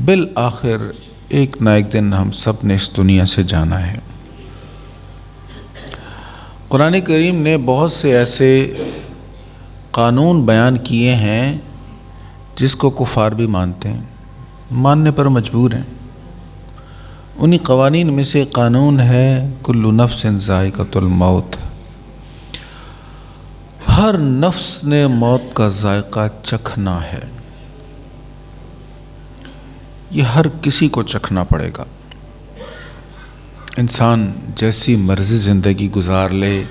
بالآخر ایک نہ ایک دن ہم سب نے اس دنیا سے جانا ہے۔ قرآن کریم نے بہت سے ایسے قانون بیان کیے ہیں جس کو کفار بھی مانتے ہیں، ماننے پر مجبور ہیں۔ انہی قوانین میں سے قانون ہے کل نفس ذائقۃ الموت، ہر نفس نے موت کا ذائقہ چکھنا ہے، یہ ہر کسی کو چکھنا پڑے گا۔ انسان جیسی مرضی زندگی گزار لے،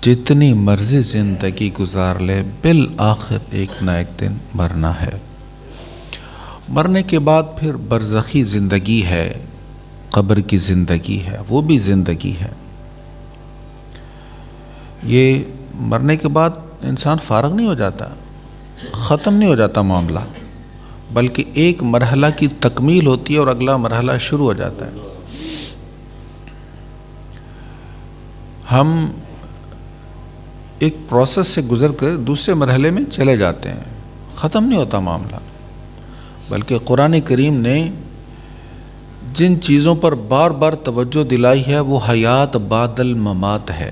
جتنی مرضی زندگی گزار لے، بالآخر ایک نہ ایک دن مرنا ہے۔ مرنے کے بعد پھر برزخی زندگی ہے، قبر کی زندگی ہے، وہ بھی زندگی ہے۔ یہ مرنے کے بعد انسان فارغ نہیں ہو جاتا، ختم نہیں ہو جاتا معاملہ، بلکہ ایک مرحلہ کی تکمیل ہوتی ہے اور اگلا مرحلہ شروع ہو جاتا ہے۔ ہم ایک پروسیس سے گزر کر دوسرے مرحلے میں چلے جاتے ہیں، ختم نہیں ہوتا معاملہ، بلکہ قرآن کریم نے جن چیزوں پر بار بار توجہ دلائی ہے وہ حیات بعد الممات ہے،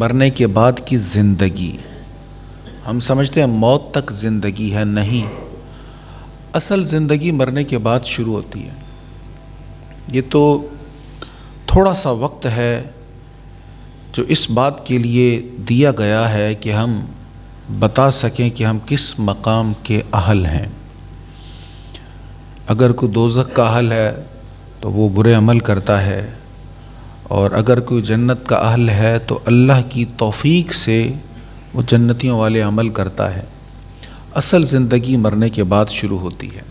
مرنے کے بعد کی زندگی۔ ہم سمجھتے ہیں موت تک زندگی ہے، نہیں، اصل زندگی مرنے کے بعد شروع ہوتی ہے۔ یہ تو تھوڑا سا وقت ہے جو اس بات کے لیے دیا گیا ہے کہ ہم بتا سکیں کہ ہم کس مقام کے اہل ہیں۔ اگر کوئی دوزخ کا اہل ہے تو وہ برے عمل کرتا ہے، اور اگر کوئی جنت کا اہل ہے تو اللہ کی توفیق سے وہ جنتیوں والے عمل کرتا ہے۔ اصل زندگی مرنے کے بعد شروع ہوتی ہے۔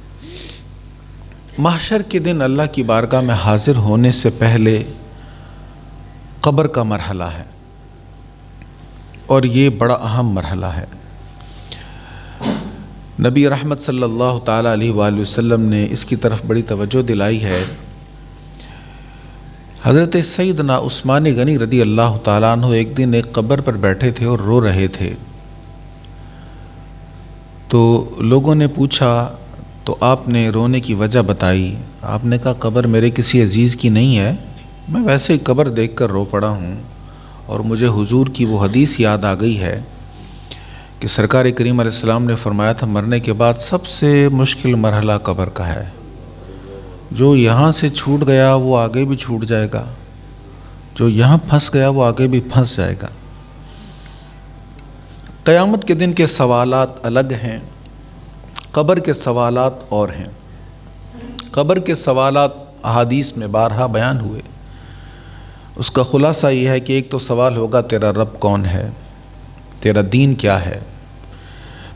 محشر کے دن اللہ کی بارگاہ میں حاضر ہونے سے پہلے قبر کا مرحلہ ہے، اور یہ بڑا اہم مرحلہ ہے۔ نبی رحمت صلی اللہ تعالیٰ علیہ وآلہ وسلم نے اس کی طرف بڑی توجہ دلائی ہے۔ حضرت سیدنا عثمان غنی رضی اللہ تعالیٰ عنہ ایک دن ایک قبر پر بیٹھے تھے اور رو رہے تھے، تو لوگوں نے پوچھا تو آپ نے رونے کی وجہ بتائی۔ آپ نے کہا قبر میرے کسی عزیز کی نہیں ہے، میں ویسے ہی قبر دیکھ کر رو پڑا ہوں، اور مجھے حضور کی وہ حدیث یاد آ گئی ہے کہ سرکار کریم علیہ السلام نے فرمایا تھا مرنے کے بعد سب سے مشکل مرحلہ قبر کا ہے، جو یہاں سے چھوٹ گیا وہ آگے بھی چھوٹ جائے گا، جو یہاں پھنس گیا وہ آگے بھی پھنس جائے گا۔ قیامت کے دن کے سوالات الگ ہیں، قبر کے سوالات اور ہیں۔ قبر کے سوالات احادیث میں بارہا بیان ہوئے۔ اس کا خلاصہ یہ ہے کہ ایک تو سوال ہوگا تیرا رب کون ہے، تیرا دین کیا ہے۔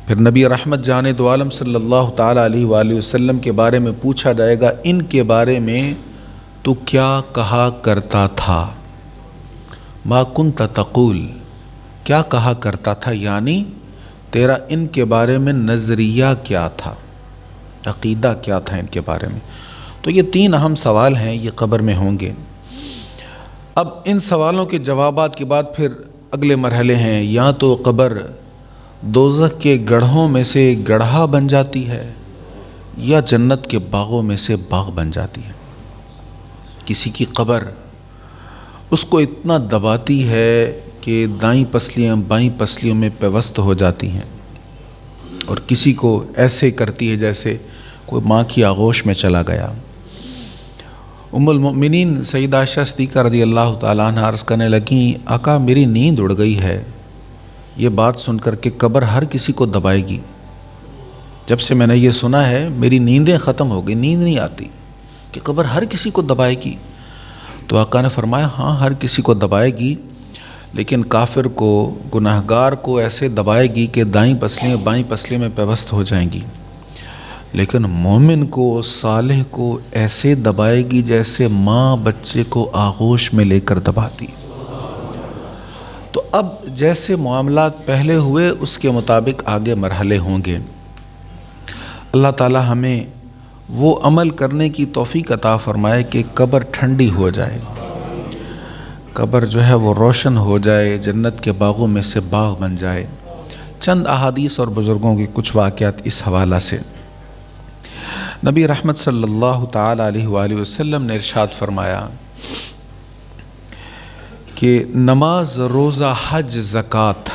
پھر نبی رحمت جان دو عالم صلی اللہ تعالیٰ علیہ وآلہ وسلم کے بارے میں پوچھا جائے گا، ان کے بارے میں تو کیا کہا کرتا تھا، ما کنت تقول، کیا کہا کرتا تھا، یعنی تیرا ان کے بارے میں نظریہ کیا تھا، عقیدہ کیا تھا ان کے بارے میں۔ تو یہ تین اہم سوال ہیں، یہ قبر میں ہوں گے۔ اب ان سوالوں کے جوابات کے بعد پھر اگلے مرحلے ہیں، یا تو قبر دوزخ کے گڑھوں میں سے گڑھا بن جاتی ہے، یا جنت کے باغوں میں سے باغ بن جاتی ہے۔ کسی کی قبر اس کو اتنا دباتی ہے کہ دائیں پسلیاں بائیں پسلیوں میں پیوست ہو جاتی ہیں، اور کسی کو ایسے کرتی ہے جیسے کوئی ماں کی آغوش میں چلا گیا۔ ام المؤمنین سیدہ عائشہ صدیقہ رضی اللہ تعالیٰ عنہ عرض کرنے لگیں، آقا میری نیند اڑ گئی ہے یہ بات سن کر کہ قبر ہر کسی کو دبائے گی۔ جب سے میں نے یہ سنا ہے میری نیندیں ختم ہو گئی، نیند نہیں آتی کہ قبر ہر کسی کو دبائے گی۔ تو آقا نے فرمایا ہاں ہر کسی کو دبائے گی، لیکن کافر کو، گناہگار کو ایسے دبائے گی کہ دائیں پسلیاں بائیں پسلیوں میں پیوست ہو جائیں گی، لیکن مومن کو، صالح کو ایسے دبائے گی جیسے ماں بچے کو آغوش میں لے کر دباتی۔ تو اب جیسے معاملات پہلے ہوئے اس کے مطابق آگے مرحلے ہوں گے۔ اللہ تعالی ہمیں وہ عمل کرنے کی توفیق عطا فرمائے کہ قبر ٹھنڈی ہو جائے، قبر جو ہے وہ روشن ہو جائے، جنت کے باغوں میں سے باغ بن جائے۔ چند احادیث اور بزرگوں کے کچھ واقعات اس حوالہ سے۔ نبی رحمت صلی اللہ تعالی علیہ وآلہ وسلم نے ارشاد فرمایا کہ نماز، روزہ، حج، زکوٰۃ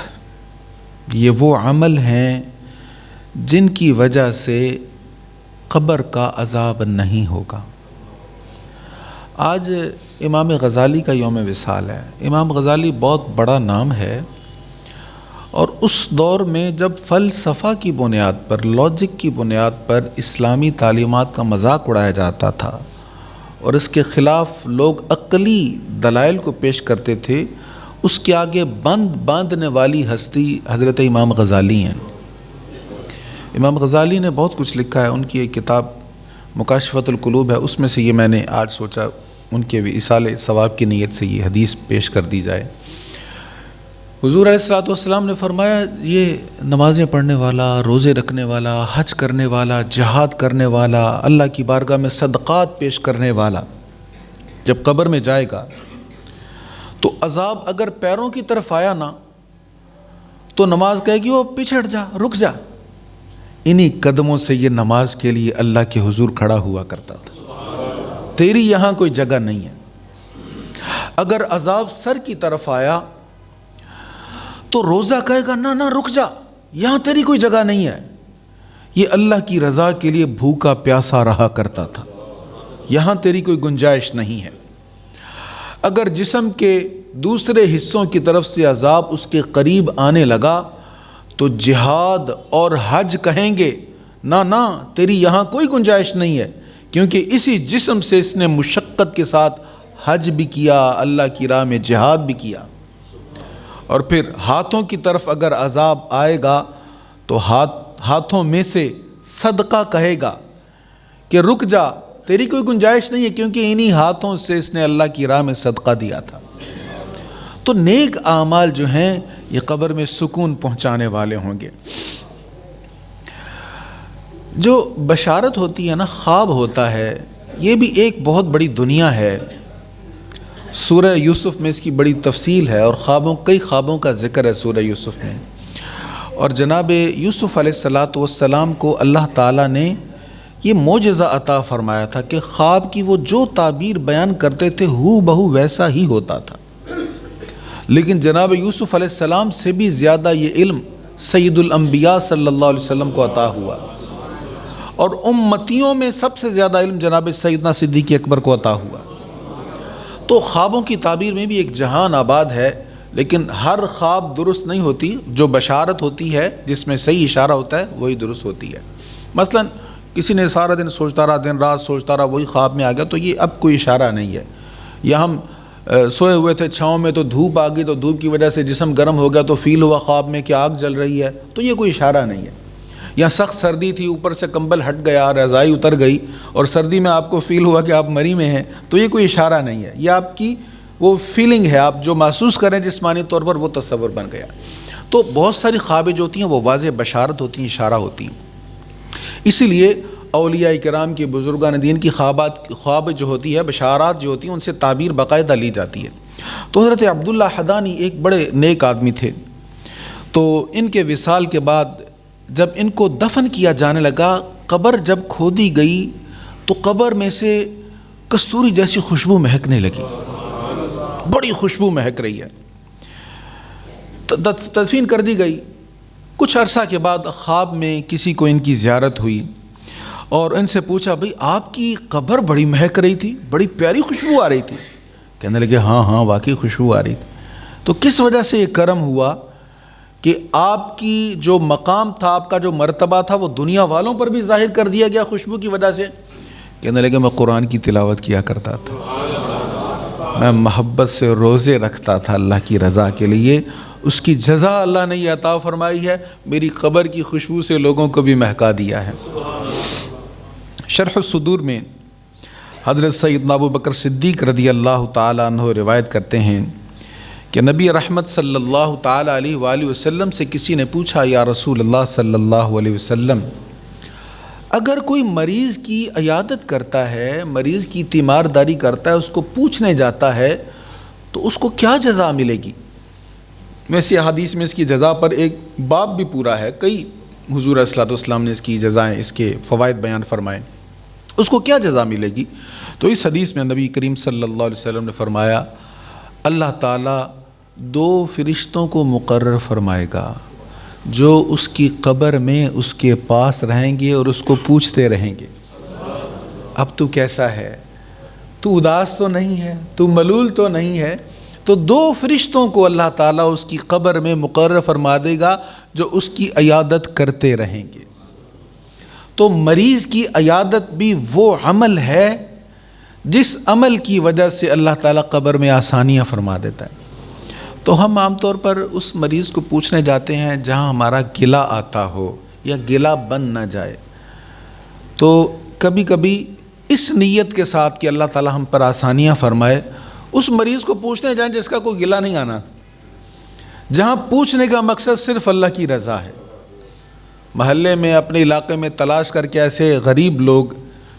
یہ وہ عمل ہیں جن کی وجہ سے قبر کا عذاب نہیں ہوگا۔ آج امام غزالی کا یوم وصال ہے۔ امام غزالی بہت بڑا نام ہے، اور اس دور میں جب فلسفہ کی بنیاد پر، لاجک کی بنیاد پر اسلامی تعلیمات کا مذاق اڑایا جاتا تھا اور اس کے خلاف لوگ عقلی دلائل کو پیش کرتے تھے، اس کے آگے باندھنے والی ہستی حضرت امام غزالی ہیں۔ امام غزالی نے بہت کچھ لکھا ہے، ان کی ایک کتاب مکاشفۃ القلوب ہے، اس میں سے یہ میں نے آج سوچا ان کے ایصال ثواب کی نیت سے یہ حدیث پیش کر دی جائے۔ حضور علیہ الصلوۃ والسلام نے فرمایا، یہ نمازیں پڑھنے والا، روزے رکھنے والا، حج کرنے والا، جہاد کرنے والا، اللہ کی بارگاہ میں صدقات پیش کرنے والا جب قبر میں جائے گا تو عذاب اگر پیروں کی طرف آیا نا تو نماز کہے گی وہ پچھڑ جا، رک جا۔ انہی قدموں سے یہ نماز کے لیے اللہ کے حضور کھڑا ہوا کرتا تھا، تیری یہاں کوئی جگہ نہیں ہے۔ اگر عذاب سر کی طرف آیا تو روزہ کہے گا نہ نہ رک جا، یہاں تیری کوئی جگہ نہیں ہے۔ یہ اللہ کی رضا کے لیے بھوکا پیاسا رہا کرتا تھا، یہاں تیری کوئی گنجائش نہیں ہے۔ اگر جسم کے دوسرے حصوں کی طرف سے عذاب اس کے قریب آنے لگا تو جہاد اور حج کہیں گے نہ نہ تیری یہاں کوئی گنجائش نہیں ہے، کیونکہ اسی جسم سے اس نے مشقت کے ساتھ حج بھی کیا، اللہ کی راہ میں جہاد بھی کیا۔ اور پھر ہاتھوں کی طرف اگر عذاب آئے گا تو ہاتھوں میں سے صدقہ کہے گا کہ رک جا، تیری کوئی گنجائش نہیں ہے، کیونکہ انہی ہاتھوں سے اس نے اللہ کی راہ میں صدقہ دیا تھا۔ تو نیک اعمال جو ہیں یہ قبر میں سکون پہنچانے والے ہوں گے۔ جو بشارت ہوتی ہے نا، خواب ہوتا ہے، یہ بھی ایک بہت بڑی دنیا ہے۔ سورہ یوسف میں اس کی بڑی تفصیل ہے، اور کئی خوابوں کا ذکر ہے سورہ یوسف میں۔ اور جناب یوسف علیہ السلام کو اللہ تعالیٰ نے یہ معجزہ عطا فرمایا تھا کہ خواب کی وہ جو تعبیر بیان کرتے تھے ہو بہو ویسا ہی ہوتا تھا۔ لیکن جناب یوسف علیہ السلام سے بھی زیادہ یہ علم سید الانبیاء صلی اللہ علیہ وسلم کو عطا ہوا، اور امتیوں میں سب سے زیادہ علم جناب سیدنا صدیق اکبر کو عطا ہوا۔ تو خوابوں کی تعبیر میں بھی ایک جہان آباد ہے، لیکن ہر خواب درست نہیں ہوتی۔ جو بشارت ہوتی ہے جس میں صحیح اشارہ ہوتا ہے وہی درست ہوتی ہے۔ مثلا کسی نے سارا دن سوچتا رہا، دن رات سوچتا رہا، وہی خواب میں آ گیا، تو یہ اب کوئی اشارہ نہیں ہے۔ یا ہم سوئے ہوئے تھے چھاؤں میں تو دھوپ آ گئی، تو دھوپ کی وجہ سے جسم گرم ہو گیا تو فیل ہوا خواب میں کہ آگ جل رہی ہے، تو یہ کوئی اشارہ نہیں ہے۔ یا سخت سردی تھی، اوپر سے کمبل ہٹ گیا، رضائی اتر گئی، اور سردی میں آپ کو فیل ہوا کہ آپ مری میں ہیں، تو یہ کوئی اشارہ نہیں ہے۔ یہ آپ کی وہ فیلنگ ہے، آپ جو محسوس کریں جسمانی طور پر، وہ تصور بن گیا۔ تو بہت ساری خوابیں جو ہوتی ہیں وہ واضح بشارت ہوتی ہیں، اشارہ ہوتی ہیں۔ اسی لیے اولیاء کرام کی، بزرگان دین کی خواب جو ہوتی ہے، بشارات جو ہوتی ہیں، ان سے تعبیر باقاعدہ لی جاتی ہے۔ تو حضرت عبداللہ حدانی ایک بڑے نیک آدمی تھے۔ تو ان کے وصال کے بعد جب ان کو دفن کیا جانے لگا، قبر جب کھودی گئی تو قبر میں سے کستوری جیسی خوشبو مہکنے لگی، بڑی خوشبو مہک رہی ہے۔ تدفین کر دی گئی۔ کچھ عرصہ کے بعد خواب میں کسی کو ان کی زیارت ہوئی اور ان سے پوچھا، بھئی آپ کی قبر بڑی مہک رہی تھی، بڑی پیاری خوشبو آ رہی تھی۔ کہنے لگے ہاں ہاں واقعی خوشبو آ رہی تھی۔ تو کس وجہ سے یہ کرم ہوا کہ آپ کی جو مقام تھا، آپ کا جو مرتبہ تھا، وہ دنیا والوں پر بھی ظاہر کر دیا گیا خوشبو کی وجہ سے؟ کہنے لگے میں قرآن کی تلاوت کیا کرتا تھا، میں محبت سے روزے رکھتا تھا اللہ کی رضا کے لیے، اس کی جزا اللہ نے یہ عطا فرمائی ہے، میری قبر کی خوشبو سے لوگوں کو بھی مہکا دیا ہے۔ شرح الصدور میں حضرت سیدنا ابو بکر صدیق رضی اللہ تعالیٰ عنہ روایت کرتے ہیں کہ نبی رحمت صلی اللہ تعالیٰ علیہ وآلہ وسلم سے کسی نے پوچھا، یا رسول اللہ صلی اللہ علیہ وسلم، اگر کوئی مریض کی عیادت کرتا ہے، مریض کی تیمارداری کرتا ہے، اس کو پوچھنے جاتا ہے، تو اس کو کیا جزا ملے گی؟ ویسے حدیث میں اس کی جزا پر ایک باب بھی پورا ہے، کئی حضور علیہ الصلوۃ والسلام نے اس کی جزائیں، اس کے فوائد بیان فرمائے۔ اس کو کیا جزا ملے گی؟ تو اس حدیث میں نبی کریم صلی اللہ علیہ وسلم نے فرمایا اللہ تعالیٰ 2 فرشتوں کو مقرر فرمائے گا جو اس کی قبر میں اس کے پاس رہیں گے اور اس کو پوچھتے رہیں گے اب تو کیسا ہے، تو اداس تو نہیں ہے، تو ملول تو نہیں ہے؟ تو 2 فرشتوں کو اللہ تعالیٰ اس کی قبر میں مقرر فرما دے گا جو اس کی عیادت کرتے رہیں گے۔ تو مریض کی عیادت بھی وہ عمل ہے جس عمل کی وجہ سے اللہ تعالیٰ قبر میں آسانیاں فرما دیتا ہے۔ تو ہم عام طور پر اس مریض کو پوچھنے جاتے ہیں جہاں ہمارا گلہ آتا ہو یا گلہ بن نہ جائے، تو کبھی کبھی اس نیت کے ساتھ کہ اللہ تعالیٰ ہم پر آسانیاں فرمائے اس مریض کو پوچھنے جائیں جس کا کوئی گلہ نہیں آنا، جہاں پوچھنے کا مقصد صرف اللہ کی رضا ہے۔ محلے میں اپنے علاقے میں تلاش کر کے ایسے غریب لوگ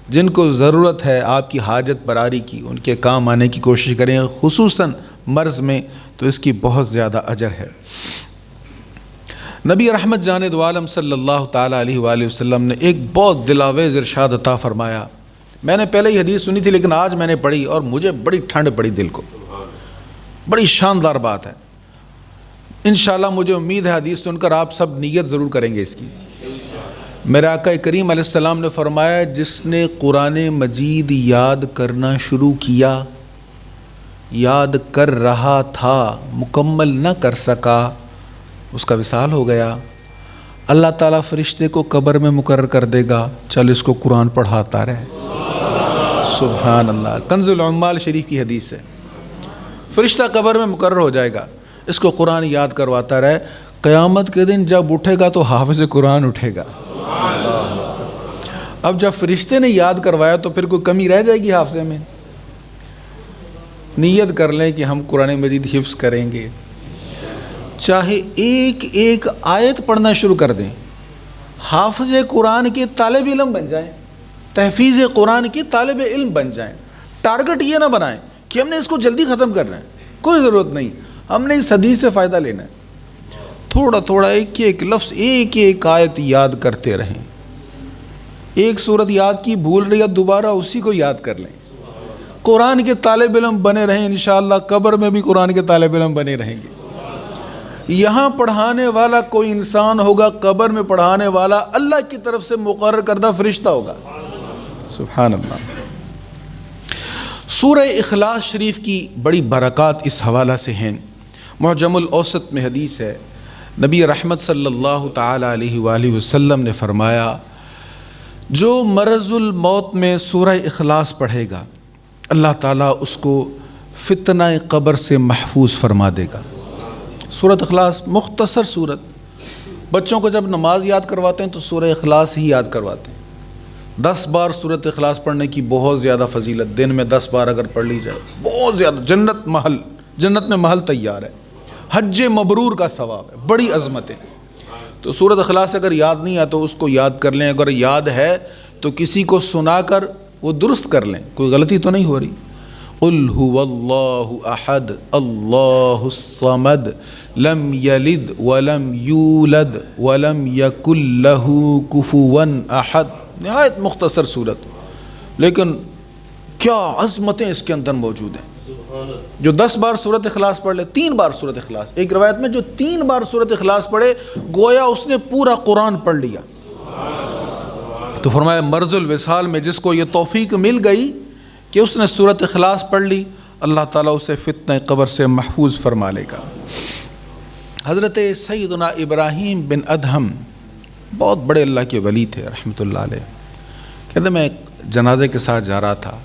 جن کو ضرورت ہے آپ کی حاجت براری کی، ان کے کام آنے کی کوشش کریں، خصوصاً مرض میں، تو اس کی بہت زیادہ اجر ہے۔ نبی رحمت جان دو عالم صلی اللہ تعالیٰ علیہ وآلہ وسلم نے ایک بہت دلاویز ارشاد عطا فرمایا۔ میں نے پہلے ہی حدیث سنی تھی لیکن آج میں نے پڑھی اور مجھے بڑی ٹھنڈ پڑی دل کو، بڑی شاندار بات ہے۔ انشاءاللہ مجھے امید ہے حدیث سن کر آپ سب نیت ضرور کریں گے اس کی۔ میرے آقا کریم علیہ السلام نے فرمایا جس نے قرآن مجید یاد کرنا شروع کیا، یاد کر رہا تھا، مکمل نہ کر سکا، اس کا وصال ہو گیا، اللہ تعالیٰ فرشتے کو قبر میں مقرر کر دے گا چل اس کو قرآن پڑھاتا رہے۔ سبحان اللہ، کنز العمال شریف کی حدیث ہے۔ فرشتہ قبر میں مقرر ہو جائے گا، اس کو قرآن یاد کرواتا رہے، قیامت کے دن جب اٹھے گا تو حافظ قرآن اٹھے گا۔ اب جب فرشتے نے یاد کروایا تو پھر کوئی کمی رہ جائے گی حافظے میں؟ نیت کر لیں کہ ہم قرآن مجید حفظ کریں گے، چاہے ایک ایک آیت پڑھنا شروع کر دیں، حافظ قرآن کے طالب علم بن جائیں، تحفیظ قرآن کے طالب علم بن جائیں۔ ٹارگٹ یہ نہ بنائیں کہ ہم نے اس کو جلدی ختم کرنا ہے، کوئی ضرورت نہیں، ہم نے اس حدیث سے فائدہ لینا ہے۔ تھوڑا تھوڑا ایک ایک لفظ، ایک ایک آیت یاد کرتے رہیں۔ ایک سورت یاد کی بھول رہی ہے، دوبارہ اسی کو یاد کر لیں۔ قرآن کے طالب علم بنے رہیں، انشاءاللہ قبر میں بھی قرآن کے طالب علم بنے رہیں گے۔ یہاں پڑھانے والا کوئی انسان ہوگا، قبر میں پڑھانے والا اللہ کی طرف سے مقرر کردہ فرشتہ ہوگا۔ سبحان اللہ۔ سورہ اخلاص شریف کی بڑی برکات اس حوالہ سے ہیں۔ معجم الاوسط میں حدیث ہے، نبی رحمت صلی اللہ تعالیٰ علیہ وآلہ وسلم نے فرمایا جو مرض الموت میں سورہ اخلاص پڑھے گا اللہ تعالیٰ اس کو فتنہ قبر سے محفوظ فرما دے گا۔ سورۃ اخلاص مختصر سورت، بچوں کو جب نماز یاد کرواتے ہیں تو سورہ اخلاص ہی یاد کرواتے ہیں۔ 10 بار سورۃ اخلاص پڑھنے کی بہت زیادہ فضیلت، دن میں 10 بار اگر پڑھ لی جائے بہت زیادہ، جنت میں محل تیار ہے، حج مبرور کا ثواب ہے، بڑی عظمت ہے۔ تو سورۃ اخلاص اگر یاد نہیں ہے تو اس کو یاد کر لیں، اگر یاد ہے تو کسی کو سنا کر وہ درست کر لیں، کوئی غلطی تو نہیں ہو رہی۔ قل هو اللہ احد اللہ الصمد لم یلد ولم یولد ولم یکن لہ کفوا احد۔ نہایت مختصر صورت، لیکن کیا عظمتیں اس کے اندر موجود ہیں۔ جو 10 بار سورۃ اخلاص پڑھ لے، 3 بار سورۃ اخلاص، ایک روایت میں جو 3 بار سورۃ اخلاص پڑھے گویا اس نے پورا قرآن پڑھ لیا۔ تو فرمایا مرض الوصال میں جس کو یہ توفیق مل گئی کہ اس نے سورۃ اخلاص پڑھ لی، اللہ تعالیٰ اسے فتنہ قبر سے محفوظ فرما لے گا۔ حضرت سیدنا ابراہیم بن ادہم بہت بڑے اللہ کے ولی تھے رحمۃ اللہ علیہ۔ کہتے میں ایک جنازے کے ساتھ جا رہا تھا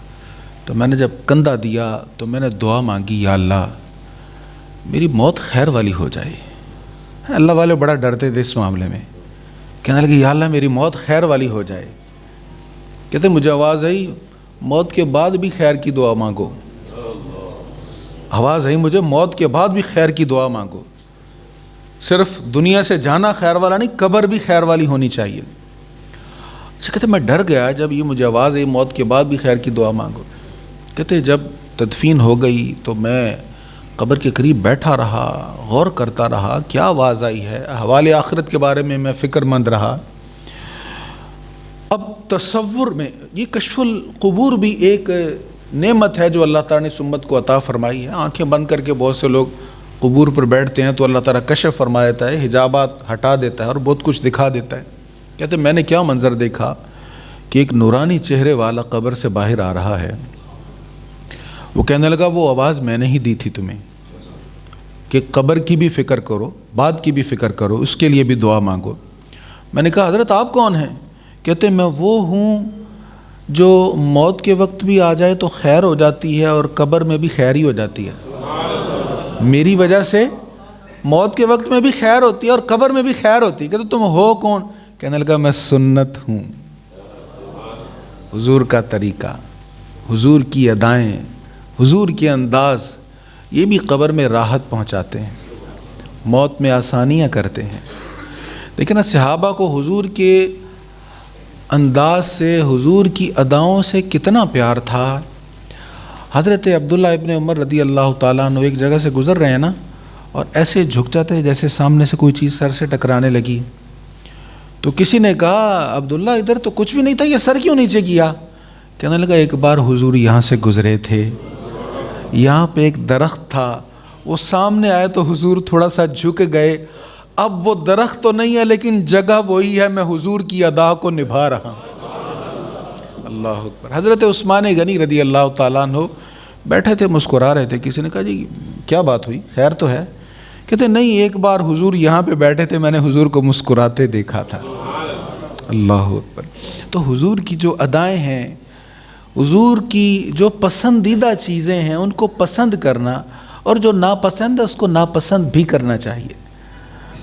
تو میں نے جب کندھا دیا تو میں نے دعا مانگی، یا اللہ میری موت خیر والی ہو جائے۔ اللہ والے بڑا ڈرتے تھے اس معاملے میں، کہنے لگے یا اللہ میری موت خیر والی ہو جائے۔ کہتے مجھے آواز آئی موت کے بعد بھی خیر کی دعا مانگو، آواز آئی مجھے موت کے بعد بھی خیر کی دعا مانگو، صرف دنیا سے جانا خیر والا نہیں، قبر بھی خیر والی ہونی چاہیے۔ اچھا کہتے میں ڈر گیا جب یہ مجھے آواز آئی موت کے بعد بھی خیر کی دعا مانگو۔ کہتے جب تدفین ہو گئی تو میں قبر کے قریب بیٹھا رہا، غور کرتا رہا کیا آواز آئی ہے، احوال آخرت کے بارے میں فکر مند رہا۔ اب تصور میں یہ کشف القبور بھی ایک نعمت ہے جو اللہ تعالیٰ نے اس امت کو عطا فرمائی ہے. آنکھیں بند کر کے بہت سے لوگ قبور پر بیٹھتے ہیں تو اللہ تعالیٰ کشف فرما دیتا ہے, حجابات ہٹا دیتا ہے اور بہت کچھ دکھا دیتا ہے. کہتے ہیں میں نے کیا منظر دیکھا کہ ایک نورانی چہرے والا قبر سے باہر آ رہا ہے. وہ کہنے لگا وہ آواز میں نے ہی دی تھی تمہیں کہ قبر کی بھی فکر کرو, بعد کی بھی فکر کرو, اس کے لیے بھی دعا مانگو. میں نے کہا حضرت آپ کون ہیں؟ کہتے ہیں میں وہ ہوں جو موت کے وقت بھی آ جائے تو خیر ہو جاتی ہے اور قبر میں بھی خیر ہی ہو جاتی ہے. میری وجہ سے موت کے وقت میں بھی خیر ہوتی ہے اور قبر میں بھی خیر ہوتی ہے. کہتے تم ہو کون؟ کہنے لگا میں سنت ہوں. حضور کا طریقہ, حضور کی ادائیں, حضور کے انداز, یہ بھی قبر میں راحت پہنچاتے ہیں, موت میں آسانیاں کرتے ہیں. لیکن صحابہ کو حضور کے انداز سے, حضور کی اداؤں سے کتنا پیار تھا. حضرت عبداللہ ابن عمر رضی اللہ تعالیٰ عنہ ایک جگہ سے گزر رہے ہیں نا, اور ایسے جھک جاتے ہیں جیسے سامنے سے کوئی چیز سر سے ٹکرانے لگی. تو کسی نے کہا عبداللہ ادھر تو کچھ بھی نہیں تھا, یہ سر کیوں نیچے کیا؟ کہنے لگا ایک بار حضور یہاں سے گزرے تھے, یہاں پہ ایک درخت تھا, وہ سامنے آئے تو حضور تھوڑا سا جھک گئے. اب وہ درخت تو نہیں ہے لیکن جگہ وہی ہے, میں حضور کی ادا کو نبھا رہا ہوں. اللہ اکبر. حضرت عثمان غنی رضی اللہ تعالیٰ عنہ بیٹھے تھے, مسکرا رہے تھے. کسی نے کہا جی کیا بات ہوئی, خیر تو ہے؟ کہتے نہیں ایک بار حضور یہاں پہ بیٹھے تھے, میں نے حضور کو مسکراتے دیکھا تھا. اللہ اکبر. تو حضور کی جو ادائیں ہیں, حضور کی جو پسندیدہ چیزیں ہیں ان کو پسند کرنا, اور جو ناپسند ہے اس کو ناپسند بھی کرنا چاہیے.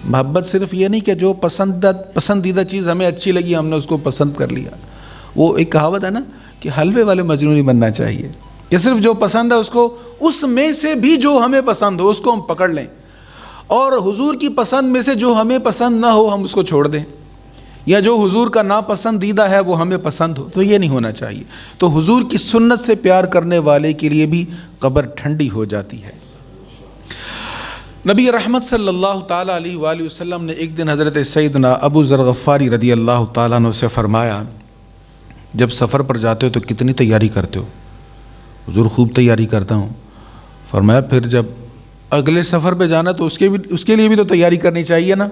محبت صرف یہ نہیں کہ جو پسندیدہ چیز ہمیں اچھی لگی ہم نے اس کو پسند کر لیا. وہ ایک کہاوت ہے نا کہ حلوے والے مجنون نہیں بننا چاہیے, کہ صرف جو پسند ہے اس کو, اس میں سے بھی جو ہمیں پسند ہو اس کو ہم پکڑ لیں, اور حضور کی پسند میں سے جو ہمیں پسند نہ ہو ہم اس کو چھوڑ دیں, یا جو حضور کا ناپسندیدہ ہے وہ ہمیں پسند ہو. تو یہ نہیں ہونا چاہیے. تو حضور کی سنت سے پیار کرنے والے کے لیے بھی قبر ٹھنڈی ہو جاتی ہے. نبی رحمت صلی اللہ تعالیٰ علیہ وآلہ وسلم نے ایک دن حضرت سیدنا ابو ذر غفاری رضی اللہ تعالیٰ عنہ سے فرمایا جب سفر پر جاتے ہو تو کتنی تیاری کرتے ہو؟ حضور خوب تیاری کرتا ہوں. فرمایا پھر جب اگلے سفر پہ جانا تو اس کے لیے بھی تو تیاری کرنی چاہیے نا.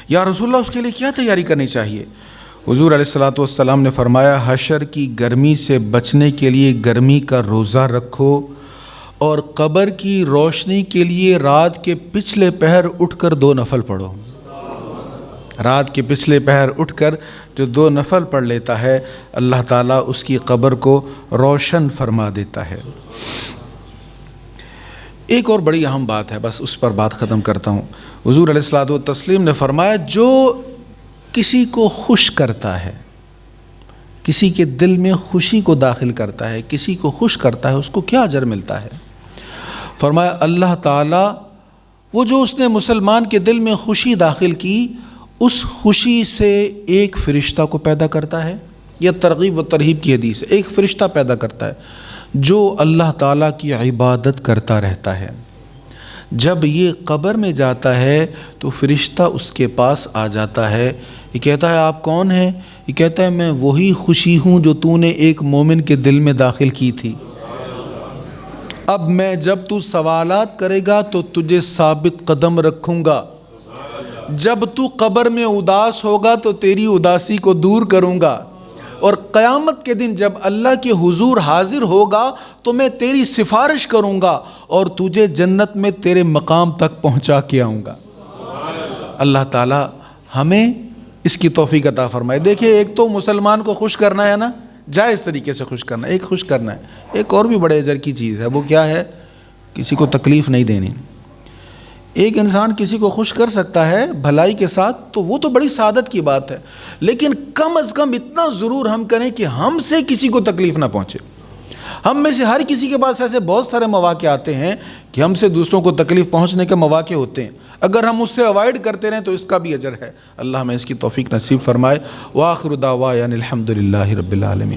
یا رسول اللہ اس کے لیے کیا تیاری کرنی چاہیے؟ حضور علیہ الصلوۃ والسلام نے فرمایا حشر کی گرمی سے بچنے کے لیے گرمی کا روزہ رکھو, اور قبر کی روشنی کے لیے رات کے پچھلے پہر اٹھ کر 2 نفل پڑھو. رات کے پچھلے پہر اٹھ کر جو 2 نفل پڑھ لیتا ہے اللہ تعالیٰ اس کی قبر کو روشن فرما دیتا ہے. ایک اور بڑی اہم بات ہے, بس اس پر بات ختم کرتا ہوں. حضور علیہ الصلوۃ والتسلیم نے فرمایا جو کسی کو خوش کرتا ہے, کسی کے دل میں خوشی کو داخل کرتا ہے, کسی کو خوش کرتا ہے, اس کو کیا اجر ملتا ہے؟ فرمایا اللہ تعالیٰ وہ جو اس نے مسلمان کے دل میں خوشی داخل کی, اس خوشی سے ایک فرشتہ کو پیدا کرتا ہے. یہ ترغیب و ترہیب کی حدیث ہے. ایک فرشتہ پیدا کرتا ہے جو اللہ تعالیٰ کی عبادت کرتا رہتا ہے. جب یہ قبر میں جاتا ہے تو فرشتہ اس کے پاس آ جاتا ہے. یہ کہتا ہے آپ کون ہیں؟ یہ کہتا ہے میں وہی خوشی ہوں جو تو نے ایک مومن کے دل میں داخل کی تھی. اب میں جب تو سوالات کرے گا تو تجھے ثابت قدم رکھوں گا, جب تو قبر میں اداس ہوگا تو تیری اداسی کو دور کروں گا, اور قیامت کے دن جب اللہ کے حضور حاضر ہوگا تو میں تیری سفارش کروں گا اور تجھے جنت میں تیرے مقام تک پہنچا کے آؤں گا. اللہ تعالیٰ ہمیں اس کی توفیق عطا فرمائے. دیکھیے ایک تو مسلمان کو خوش کرنا ہے نا, جائز طریقے سے خوش کرنا, ایک خوش کرنا ہے. ایک اور بھی بڑے اجر کی چیز ہے, وہ کیا ہے؟ کسی کو تکلیف نہیں دینی. ایک انسان کسی کو خوش کر سکتا ہے بھلائی کے ساتھ تو وہ تو بڑی سعادت کی بات ہے, لیکن کم از کم اتنا ضرور ہم کریں کہ ہم سے کسی کو تکلیف نہ پہنچے. ہم میں سے ہر کسی کے پاس ایسے بہت سارے مواقع آتے ہیں کہ ہم سے دوسروں کو تکلیف پہنچنے کے مواقع ہوتے ہیں, اگر ہم اس سے اوائڈ کرتے رہیں تو اس کا بھی اجر ہے. اللہ ہمیں اس کی توفیق نصیب فرمائے. وآخر دعوانا الحمد للہ رب العالمین.